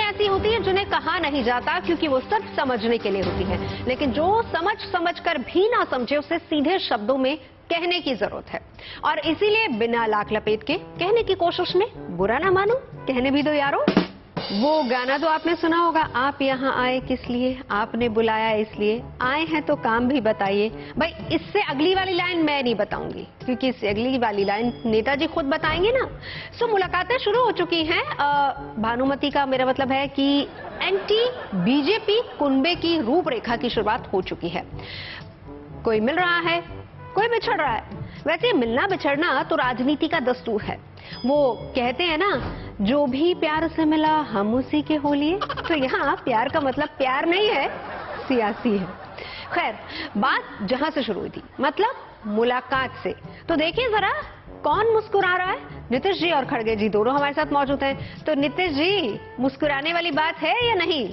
ऐसी होती हैं जिन्हें कहा नहीं जाता क्योंकि वो सिर्फ समझने के लिए होती है, लेकिन जो समझ कर भी ना समझे उसे सीधे शब्दों में कहने की जरूरत है। और इसीलिए बिना लाक लपेट के कहने की कोशिश में बुरा ना मानो, कहने भी दो यारो। वो गाना तो आपने सुना होगा, आप यहाँ आए किस लिए, आपने बुलाया इसलिए, आए हैं तो काम भी बताइए। भाई इससे अगली वाली लाइन मैं नहीं बताऊंगी क्योंकि इससे अगली वाली लाइन नेताजी खुद बताएंगे ना। सो मुलाकातें शुरू हो चुकी हैं। भानुमति का मेरा मतलब है कि एंटी बीजेपी कुनबे की रूपरेखा की शुरुआत हो चुकी है। कोई मिल रहा है, कोई बिछड़ रहा है। वैसे मिलना बिछड़ना तो राजनीति का दस्तूर है। वो कहते हैं ना, जो भी प्यार से मिला हम उसी के हो लिए। तो यहाँ प्यार का मतलब प्यार नहीं है, सियासी है। खैर, बात जहां से शुरू हुई थी, मतलब मुलाकात से। तो देखिए जरा कौन मुस्कुरा रहा है। नीतीश जी और खड़गे जी दोनों हमारे साथ मौजूद हैं। तो नीतीश जी, मुस्कुराने वाली बात है या नहीं?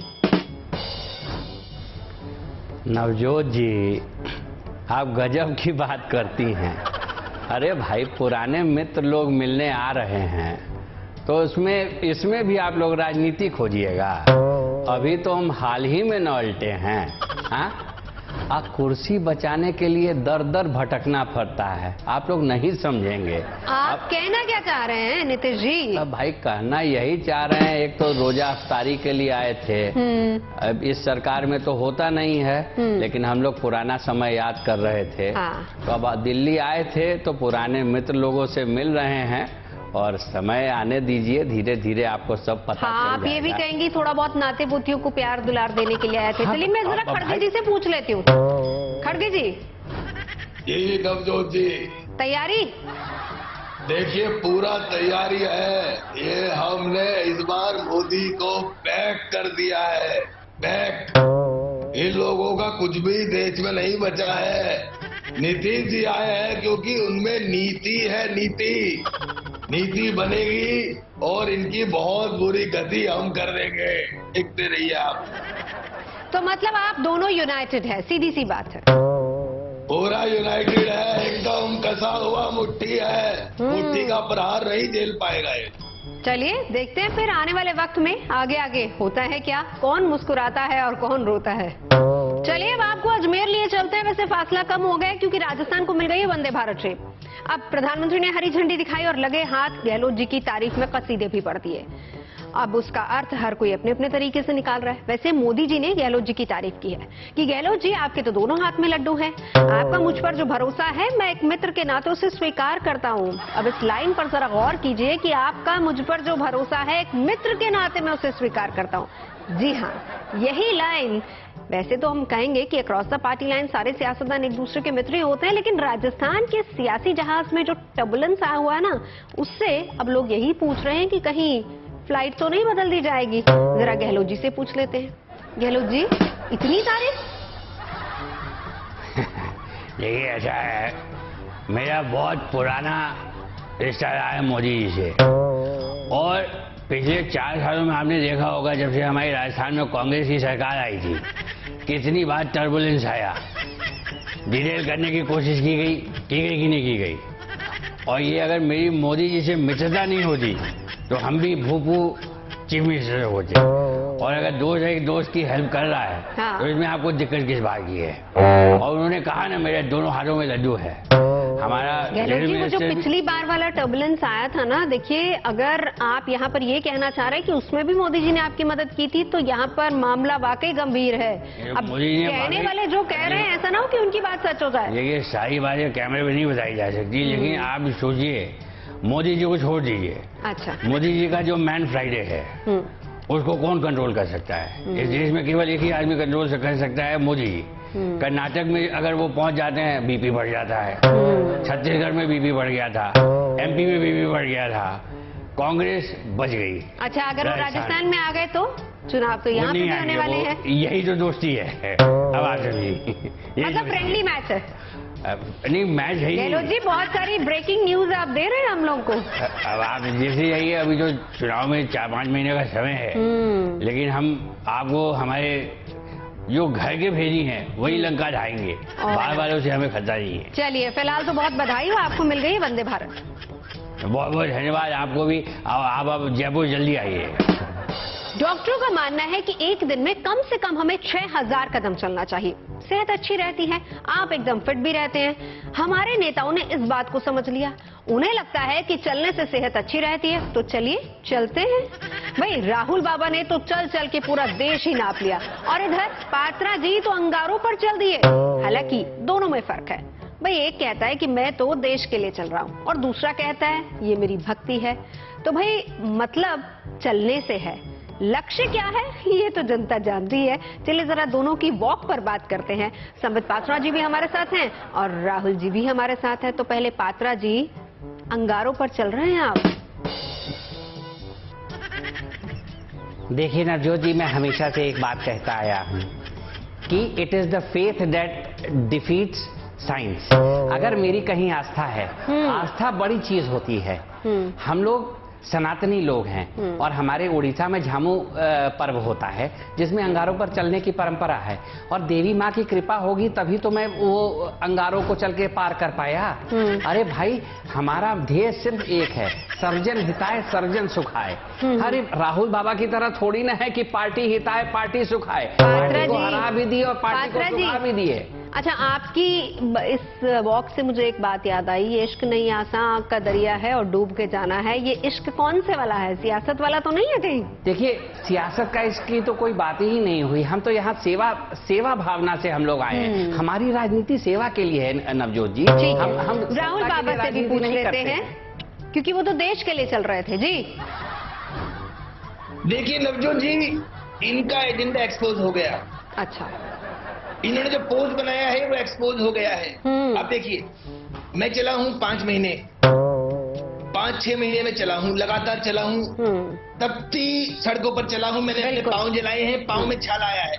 नवजोत जी, आप गजब की बात करती हैं। अरे भाई, पुराने मित्र लोग मिलने आ रहे हैं तो इसमें भी आप लोग राजनीति खोजिएगा। अभी तो हम हाल ही में न उलटे हैं। हाँ, कुर्सी बचाने के लिए दर दर भटकना पड़ता है, आप लोग नहीं समझेंगे। आप कहना क्या चाह रहे हैं नीतीश जी? अब भाई कहना यही चाह रहे हैं, एक तो रोजा अफ्तारी के लिए आए थे। अब इस सरकार में तो होता नहीं है, लेकिन हम लोग पुराना समय याद कर रहे थे। तो अब दिल्ली आए थे तो पुराने मित्र लोगों से मिल रहे हैं और समय आने दीजिए, धीरे धीरे आपको सब पता चल जाएगा। आप ये भी कहेंगी थोड़ा बहुत नाते पोतियों को प्यार दुलार देने के लिए आए थे। चलिए मैं जरा खड़गे जी से पूछ लेती हूँ। खड़गे जी, यही नवजोत जी, तैयारी? देखिए पूरा तैयारी है। ये हमने इस बार मोदी को बैक कर दिया है, बैक। इन लोगों का कुछ भी देश में नहीं बचा है। नीतीश जी आए हैं क्योंकि उनमें नीति है, नीति बनेगी और इनकी बहुत बुरी गति हम कर देंगे, देखते रहिए आप। तो मतलब आप दोनों यूनाइटेड है, सीधी सी बात है। पूरा यूनाइटेड है, एकदम कसा हुआ मुट्ठी है। मुट्ठी का प्रहार नहीं झेल पाएगा ये। चलिए देखते हैं फिर आने वाले वक्त में आगे आगे होता है क्या, कौन मुस्कुराता है और कौन रोता है। चलिए अब आपको अजमेर लिए चलते हैं। वैसे फासला कम हो गया क्योंकि राजस्थान को मिल गई है वंदे भारत ट्रेन। अब प्रधानमंत्री ने हरी झंडी दिखाई और लगे हाथ गहलोत जी की तारीफ में कसीदे भी पढ़ दिए। अब उसका अर्थ हर कोई अपने अपने तरीके से निकाल रहा है। वैसे मोदी जी ने गहलोत जी की तारीफ की है कि गहलोत जी, आपके तो दोनों हाथ में लड्डू हैं। आपका मुझ पर जो भरोसा है मैं एक मित्र के नाते उसे स्वीकार करता हूं। अब इस लाइन पर जरा गौर कीजिए कि आपका मुझ पर जो भरोसा है एक मित्र के नाते मैं उसे स्वीकार करता हूं। जी हाँ, यही लाइन। वैसे तो हम कहेंगे कि अक्रॉस द पार्टी लाइन सारे सियासतदान एक दूसरे के मित्र ही होते हैं, लेकिन राजस्थान के सियासी जहाज में जो टर्बुलेंस आया हुआ है ना, उससे अब लोग यही पूछ रहे हैं कि कहीं फ्लाइट तो नहीं बदल दी जाएगी। जरा गहलोत जी से पूछ लेते हैं। गहलोत जी, इतनी तारीफ? देखिए ऐसा है, मेरा बहुत पुराना रिश्ता रहा है मोदी जी से, और पिछले 4 सालों में आपने देखा होगा जब से हमारी राजस्थान में कांग्रेस की सरकार आई थी, कितनी बार टर्बुलेंस आया, डिटेल करने की कोशिश की गई कि नहीं की गई। और ये अगर मेरी मोदी जी से मित्रता नहीं होती तो हम भी भूपू चीफ मिनिस्टर होते। और अगर दोस्त एक दोस्त की हेल्प कर रहा है तो इसमें आपको दिक्कत किस बात की है। और उन्होंने कहा ना, मेरे दोनों हाथों में लड्डू है। हमारा गहलोत जी, वो जो पिछली बार वाला टर्बुलेंस आया था ना, देखिए अगर आप यहाँ पर ये कहना चाह रहे हैं कि उसमें भी मोदी जी ने आपकी मदद की थी, तो यहाँ पर मामला वाकई गंभीर है। अब कहने वाले जो कह रहे हैं, ऐसा ना हो कि उनकी बात सच हो जाए। देखिए सारी बातें कैमरे में नहीं बताई जा सकती, लेकिन आप सोचिए, मोदी जी को छोड़ दीजिए। अच्छा, मोदी जी का जो मैन फ्राइडे है उसको कौन कंट्रोल कर सकता है? इस देश में केवल एक ही आदमी कंट्रोल कर सकता है, मोदी जी। कर्नाटक में अगर वो पहुंच जाते हैं, बीपी बढ़ जाता है। छत्तीसगढ़ में बीपी बढ़ गया था, एमपी में बीपी बढ़ गया था, कांग्रेस बच गई। अच्छा, अगर वो राजस्थान में आ गए तो चुनाव तो यहाँ पे भी होने वाले हैं। यही तो दोस्ती है। अब आप समझिए, मतलब फ्रेंडली मैच है। नहीं, मैच है। गहलोत जी, बहुत सारी ब्रेकिंग न्यूज आप दे रहे हैं हम लोग को। अब आप जैसे यही है, अभी जो चुनाव में 4-5 महीने का समय है, लेकिन हम आपको हमारे जो घर के भेजी हैं वही लंका ढाएंगे। बार बार से हमें खतरा नहीं है। चलिए, फिलहाल तो बहुत बधाई हो, आपको मिल गई वंदे भारत। बहुत बहुत धन्यवाद आपको भी। आप जयपुर जल्दी आइए। डॉक्टर डॉक्टरों का मानना है कि एक दिन में कम से कम हमें 6000 कदम चलना चाहिए। सेहत अच्छी रहती है, आप एकदम फिट भी रहते हैं। हमारे नेताओं ने इस बात को समझ लिया। उन्हें लगता है कि चलने से सेहत अच्छी रहती है, तो चलिए चलते हैं। भाई राहुल बाबा ने तो चल चल के पूरा देश ही नाप लिया, और इधर पात्रा जी तो अंगारों पर चल दिए। हालांकि दोनों में फर्क है। भाई एक कहता है कि मैं तो देश के लिए चल रहा हूं, और दूसरा कहता है ये मेरी भक्ति है। तो भाई मतलब चलने से है, लक्ष्य क्या है ये तो जनता जानती है। चलिए जरा दोनों की वॉक पर बात करते हैं। संबित पात्रा जी भी हमारे साथ हैं और राहुल जी भी हमारे साथ हैं। तो पहले पात्रा जी, अंगारों पर चल रहे हैं आप? देखिए नवजोत जी, मैं हमेशा से एक बात कहता आया हूँ कि it is the faith that defeats science. अगर मेरी कहीं आस्था है, आस्था बड़ी चीज होती है। हम लोग सनातनी लोग हैं और हमारे उड़ीसा में झामू पर्व होता है जिसमें अंगारों पर चलने की परंपरा है, और देवी माँ की कृपा होगी तभी तो मैं वो अंगारों को चल के पार कर पाया। अरे भाई हमारा ध्येय सिर्फ एक है, सर्जन हिताय सर्जन सुखाय। अरे राहुल बाबा की तरह थोड़ी ना है कि पार्टी हिताय पार्टी सुखाय। पार्टी को हरा भी दिए और पार्टी को सुखा भी दिए। अच्छा, आपकी इस वॉक से मुझे एक बात याद आई। ये इश्क नहीं आसा आंख का दरिया है और डूब के जाना है। ये इश्क कौन से वाला है? सियासत वाला तो नहीं है कहीं? देखिए सियासत का इश्क की तो कोई बात ही नहीं हुई। हम तो यहाँ सेवा भावना से हम लोग आए हैं। हमारी राजनीति सेवा के लिए है नवजोत जी। हम राहुल बाबा से भी पूछ लेते हैं, क्योंकि वो तो देश के लिए चल रहे थे। जी देखिए नवजोत जी, इनका एजेंडा एक्सपोज हो गया। अच्छा, इन्होंने जो पोस्ट बनाया है वो एक्सपोज हो गया है। अब देखिए, मैं चला हूँ 5 महीने, 5-6 महीने में चला हूँ, लगातार चला हूँ, तपती सड़कों पर चला हूँ। मैंने अपने पाँव जलाए हैं, पाँव में छाला आया है।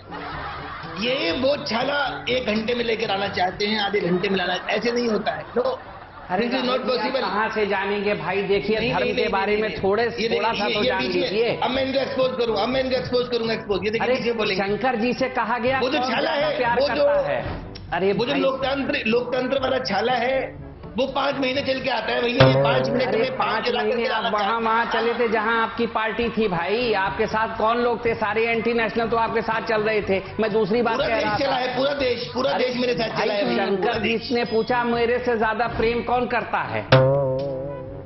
ये वो छाला 1 घंटे में लेकर आना चाहते हैं, आधे घंटे में लाना, ऐसे नहीं होता है। तो अरे नॉट पॉसिबल। कहाँ से जानेंगे भाई? देखिए धर्म के बारे में थोड़ा सा तो जान लीजिए। अब मैं इनको एक्सपोज करूँ, अब मैं इनको एक्सपोज करूंगा। एक्सपोज ये देखिए बोलेंगे, शंकर जी से कहा गया वो जो छाला है, प्यार करता है। अरे वो जो लोकतंत्र वाला छाला है वो 5 महीने चल के आता है भैया। 5 मिनट में 5 महीने आप वहाँ चले थे जहाँ आपकी पार्टी थी भाई। आपके साथ कौन लोग थे? सारे एंटी नेशनल तो आपके साथ चल रहे थे। मैं दूसरी बात कह रहा था, पूरा देश मेरे साथ चला है। शंकर जी ने पूछा मेरे से ज्यादा प्रेम कौन करता है,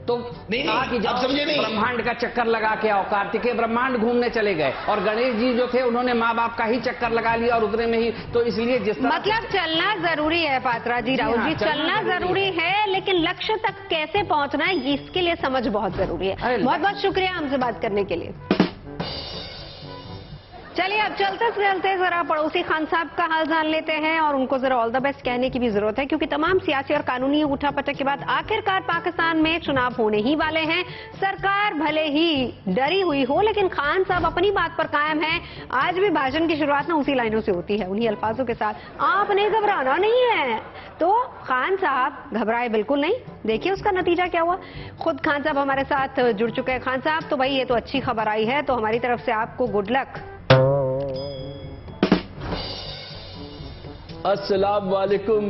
तो कहा कि जब समझे नहीं, ब्रह्मांड का चक्कर लगा के आओ। कार्तिकेय ब्रह्मांड घूमने चले गए और गणेश जी जो थे उन्होंने माँ बाप का ही चक्कर लगा लिया और उतने में ही। तो इसलिए जिस मतलब चलना जरूरी है पात्रा जी, राहुल जी, चलना जरूरी है, लेकिन लक्ष्य तक कैसे पहुंचना है इसके लिए समझ बहुत जरूरी है। बहुत बहुत शुक्रिया हमसे बात करने के लिए। चलिए अब चलते चलते जरा पड़ोसी खान साहब का हाल जान लेते हैं, और उनको जरा ऑल द बेस्ट कहने की भी जरूरत है, क्योंकि तमाम सियासी और कानूनी उठापटक के बाद आखिरकार पाकिस्तान में चुनाव होने ही वाले हैं। सरकार भले ही डरी हुई हो, लेकिन खान साहब अपनी बात पर कायम हैं। आज भी भाषण की शुरुआत ना उसी लाइनों से होती है, उन्हीं अल्फाजों के साथ, आपने घबराना नहीं है। तो खान साहब घबराए बिल्कुल नहीं। देखिए उसका नतीजा क्या हुआ। खुद खान साहब हमारे साथ जुड़ चुके हैं। खान साहब, तो भाई ये तो अच्छी खबर आई है, तो हमारी तरफ से आपको गुड लक। अस्सलाम वालेकुम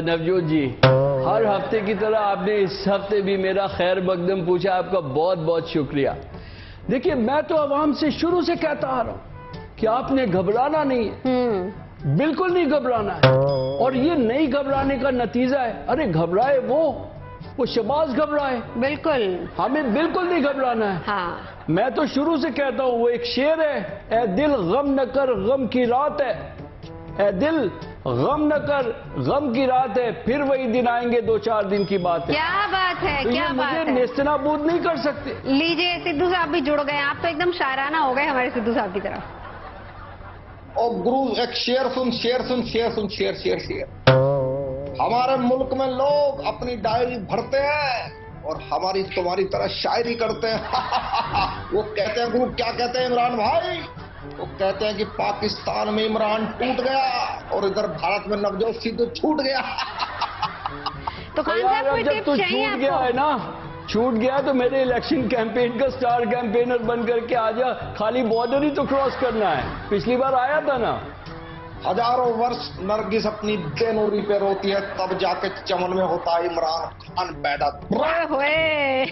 नवजोत जी। हर हफ्ते की तरह आपने इस हफ्ते भी मेरा खैर मकदम पूछा, आपका बहुत बहुत शुक्रिया। देखिए मैं तो आवाम से शुरू से कहता आ रहा हूं कि आपने घबराना नहीं है, बिल्कुल नहीं घबराना है, और ये नहीं घबराने का नतीजा है। अरे घबराए वो शबाज घबराए, बिल्कुल हमें बिल्कुल नहीं घबराना है। हाँ। मैं तो शुरू से कहता हूं, वो एक शेर है, ए दिल गम न कर गम की रात है, ए दिल गम न कर गम की रात है, फिर वही दिन आएंगे 2-4 दिन की बात है। क्या बात है, तो क्या बात है। मुझे नेस्तनाबूद नहीं कर सकते। लीजिए सिद्धू साहब भी जुड़ गए, आप तो एकदम शायराना हो गए हमारे सिद्धू साहब की तरफ। और गुरु एक शेर सुन। हमारे मुल्क में लोग अपनी डायरी भरते हैं और हमारी तुम्हारी तरह शायरी करते हैं। वो कहते हैं, गुरु क्या कहते हैं इमरान भाई? वो कहते हैं कि पाकिस्तान में इमरान टूट गया और इधर भारत में नवजोत सिद्धू छूट गया। तो खान साहब कोई टिप्स चाहिए आपको? गया है ना, छूट गया तो मेरे इलेक्शन कैंपेन का स्टार कैंपेनर बन करके आ जा। खाली बॉर्डर ही तो क्रॉस करना है, पिछली बार आया था ना। हजारों वर्ष नरगिस अपनी बेनूरी पे रोती है, तब जाके चमन में होता है इमरान खान पैदा। ओए होए।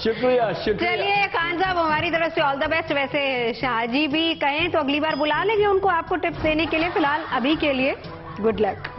शुक्रिया शुक्रिया। चलिए खान साहब, हमारी तरफ से ऑल द बेस्ट। वैसे शाहजी भी कहें तो अगली बार बुला लेंगे उनको आपको टिप्स देने के लिए। फिलहाल अभी के लिए गुड लक।